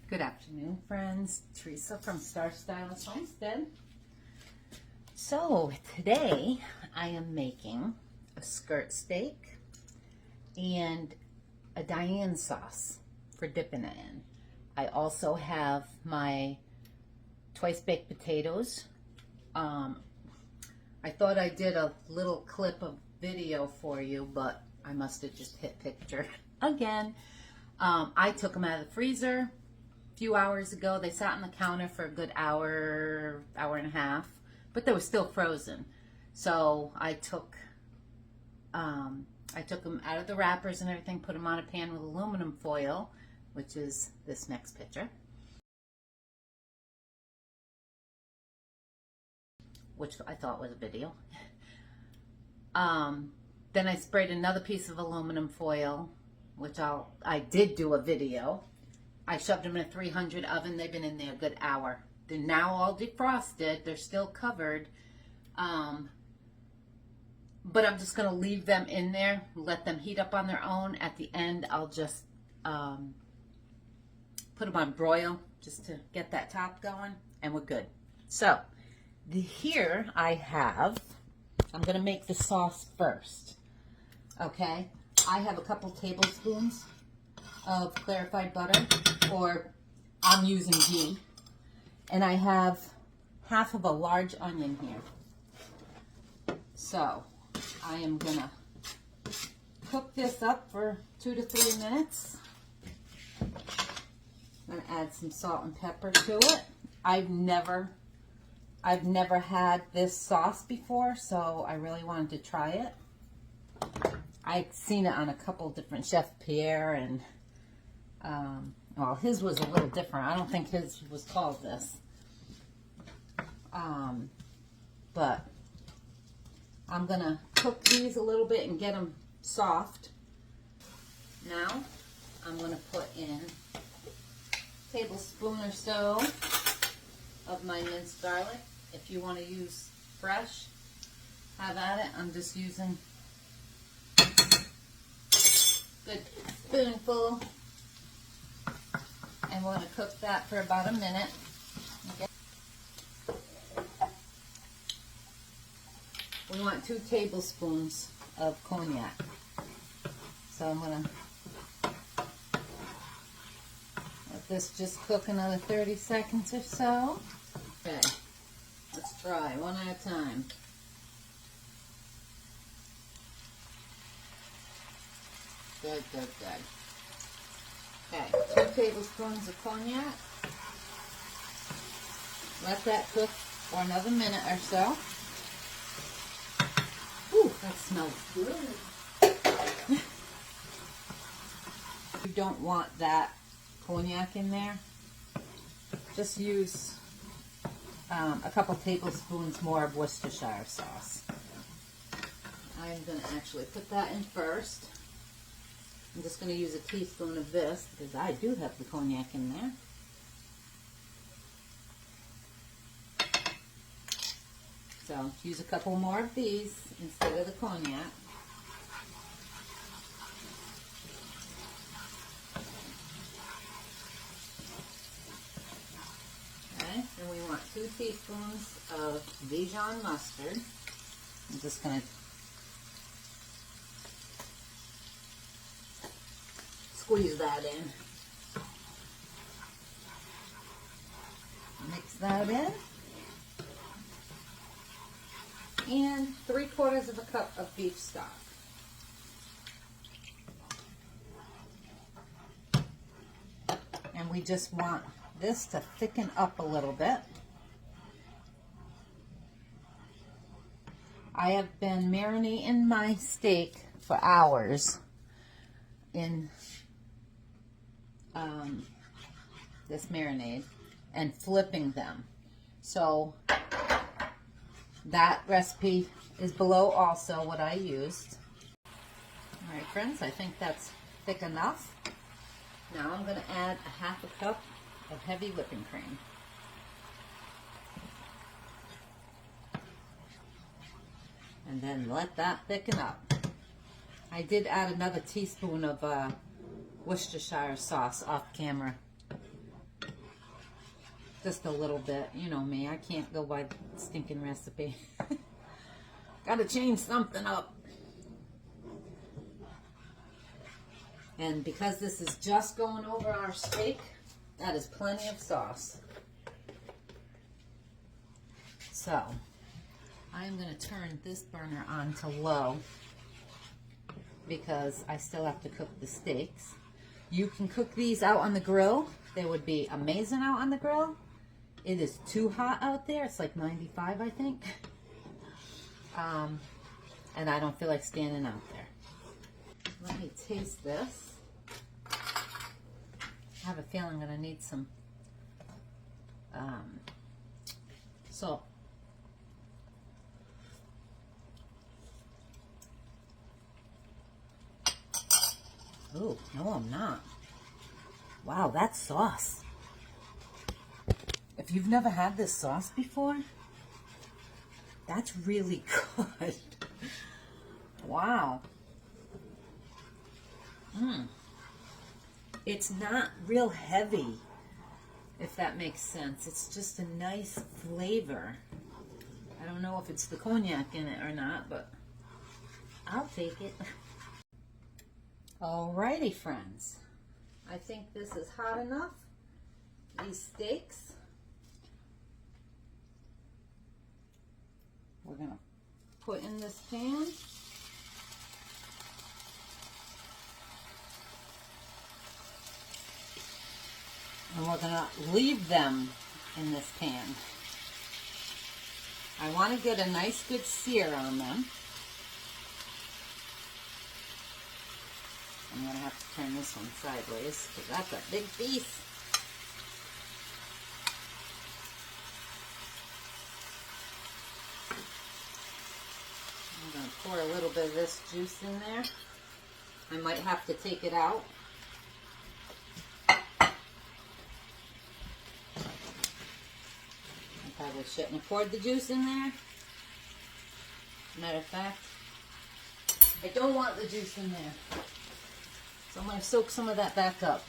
Good afternoon, friends. Teresa from Star Stylist Homestead. So today I am making a skirt steak and a Diane sauce for dipping it in. I also have my twice baked potatoes. I thought I did a little clip of video for you, but I must have just hit picture again. I took them out of the freezer few hours ago. They sat on the counter for a good hour and a half, but they were still frozen. So I took them out of the wrappers and everything, put them on a pan with aluminum foil, which is this next picture, which I thought was a video. Then I sprayed another piece of aluminum foil, which I did do a video. I shoved them in a 300 oven. They've been in there a good hour. They're now all defrosted. They're still covered. But I'm just going to leave them in there, let them heat up on their own. At the end, I'll just put them on broil just to get that top going, and we're good. So here I'm going to make the sauce first. Okay, I have a couple tablespoons of clarified butter, or I'm using ghee, and I have half of a large onion here. So I am gonna cook this up for 2 to 3 minutes. I'm gonna add some salt and pepper to it. I've never had this sauce before, so I really wanted to try it. I've seen it on a couple different Chef Pierre, and well, his was a little different. I don't think his was called this. But I'm going to cook these a little bit and get them soft. Now, I'm going to put in a tablespoon or so of my minced garlic. If you want to use fresh, have at it. I'm just using a good spoonful. And we're going to cook that for about a minute. Okay. We want 2 tablespoons of cognac. So I'm going to let this just cook another 30 seconds or so. Okay, let's try one at a time. Good, good, good. Okay, 2 tablespoons of cognac. Let that cook for another minute or so. Ooh, that smells good. You don't want that cognac in there. Just use a couple tablespoons more of Worcestershire sauce. I'm going to actually put that in first. I'm just going to use a teaspoon of this because I do have the cognac in there. So use a couple more of these instead of the cognac. Okay, and we want 2 teaspoons of Dijon mustard. I'm just going to squeeze that in. Mix that in. And 3/4 of a cup of beef stock. And we just want this to thicken up a little bit. I have been marinating my steak for hours in this marinade and flipping them. So that recipe is below also what I used. All right, friends, I think that's thick enough. Now I'm going to add a 1/2 cup of heavy whipping cream. And then let that thicken up. I did add another teaspoon of Worcestershire sauce off camera. Just a little bit. You know me. I can't go by the stinking recipe. Gotta change something up. And because this is just going over our steak, that is plenty of sauce. So, I'm going to turn this burner on to low because I still have to cook the steaks. You can cook these out on the grill. They would be amazing out on the grill. It is too hot out there. It's like 95, I think. And I don't feel like standing out there. Let me taste this. I have a feeling I'm going to need some salt. Oh, no, I'm not. Wow, that's sauce. If you've never had this sauce before, that's really good. Wow. It's not real heavy, if that makes sense. It's just a nice flavor. I don't know if it's the cognac in it or not, but I'll take it. Alrighty, friends. I think this is hot enough. These steaks, we're going to put in this pan. And we're going to leave them in this pan. I want to get a nice good sear on them. I'm going to have to turn this one sideways because that's a big piece. I'm going to pour a little bit of this juice in there. I might have to take it out. I probably shouldn't have poured the juice in there. Matter of fact, I don't want the juice in there. So I'm going to soak some of that back up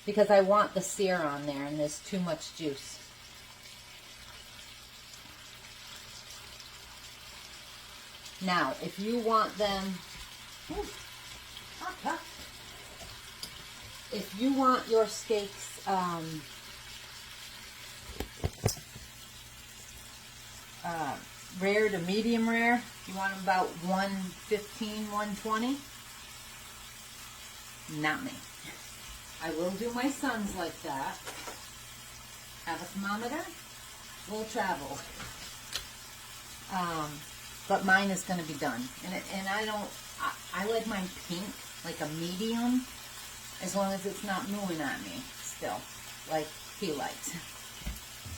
because I want the sear on there and there's too much juice. Now, if you want them, if you want your steaks rare to medium rare, you want them about 115, 120. Not me. I will do my sons like that. Have a thermometer. We'll travel. But mine is going to be done. And I like mine pink, like a medium, as long as it's not mooing at me still, like he likes.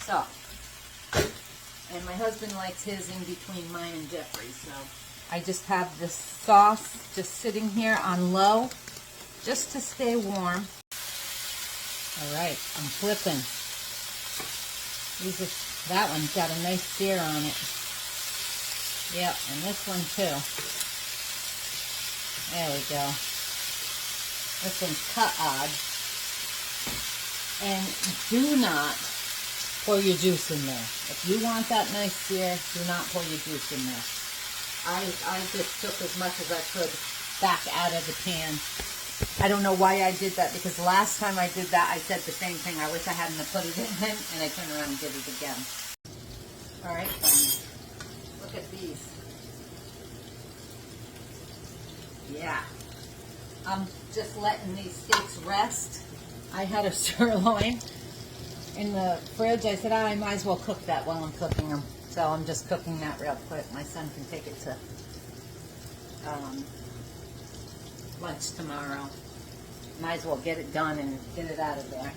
So, and my husband likes his in between mine and Jeffrey's. So I just have this sauce just sitting here on low, just to stay warm. All right, I'm flipping. That one's got a nice sear on it. Yep, and this one too. There we go. This one's cut odd. And do not pour your juice in there. If you want that nice sear, do not pour your juice in there. I just took as much as I could back out of the pan. I don't know why I did that, because last time I did that, I said the same thing. I wish I hadn't put it in, and I turned around and did it again. All right, friends. Look at these. Yeah. I'm just letting these steaks rest. I had a sirloin in the fridge. I said, I might as well cook that while I'm cooking them. So I'm just cooking that real quick. My son can take it to lunch tomorrow. Might as well get it done and get it out of there.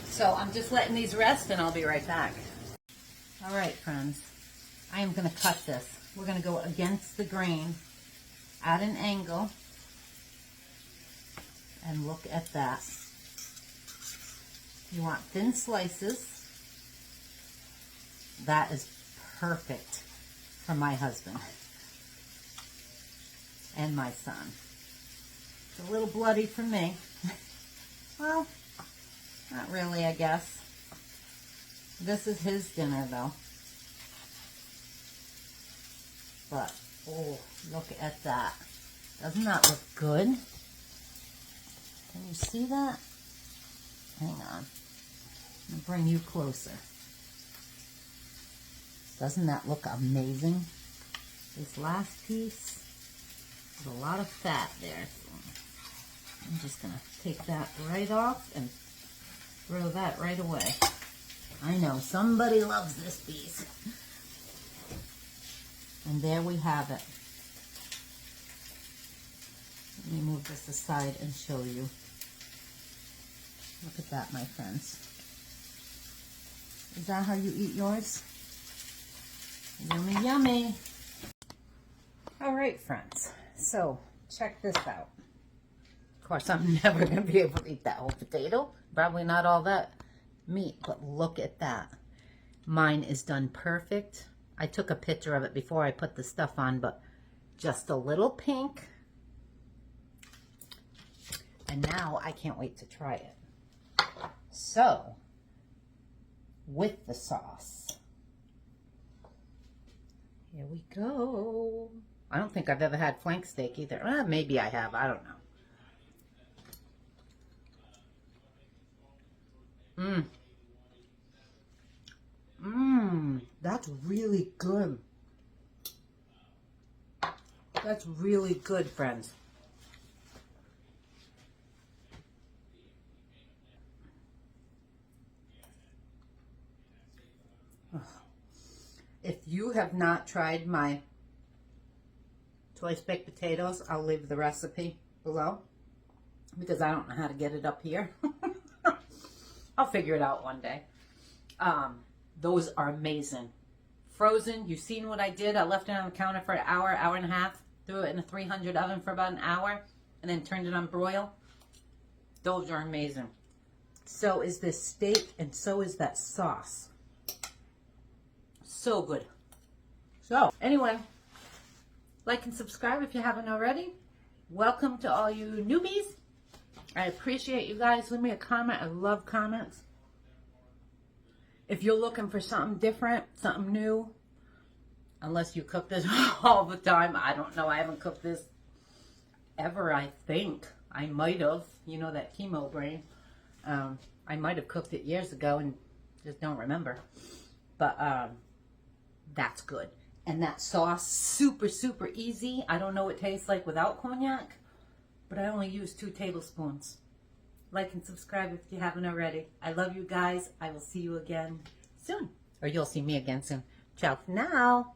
So I'm just letting these rest and I'll be right back. All right, friends. I am going to cut this. We're going to go against the grain at an angle. And look at that. You want thin slices. That is perfect for my husband and my son. It's a little bloody for me. Well, Not really, I guess. This is his dinner, though. But, oh, look at that. Doesn't that look good? Can you see that? Hang on. I'll bring you closer. Doesn't that look amazing? This last piece, there's a lot of fat there. So I'm just going to take that right off and throw that right away. I know, somebody loves this piece. And there we have it. Let me move this aside and show you. Look at that, my friends. Is that how you eat yours? Yummy, yummy. All right, friends. So, check this out. Of course, I'm never going to be able to eat that whole potato. Probably not all that meat, but look at that. Mine is done perfect. I took a picture of it before I put the stuff on, but just a little pink. And now I can't wait to try it. So, with the sauce. Here we go. I don't think I've ever had flank steak either. Maybe I have. I don't know. That's really good. That's really good, friends. If you have not tried my choice baked potatoes, I'll leave the recipe below because I don't know how to get it up here. I'll figure it out one day. Those are amazing. Frozen, you've seen what I did. I left it on the counter for an hour, hour and a half. Threw it in a 300 oven for about an hour and then turned it on broil. Those are amazing. So is this steak and so is that sauce. So good. So anyway, like and subscribe if you haven't already. Welcome to all you newbies. I appreciate you guys. Leave me a comment. I love comments. If you're looking for something different, something new, unless you cook this all the time, I don't know. I haven't cooked this ever, I think. I might have. You know, that chemo brain. I might have cooked it years ago and just don't remember. But that's good. And that sauce, super, super easy. I don't know what it tastes like without cognac, but I only use 2 tablespoons. Like and subscribe if you haven't already. I love you guys. I will see you again soon. Or you'll see me again soon. Ciao for now.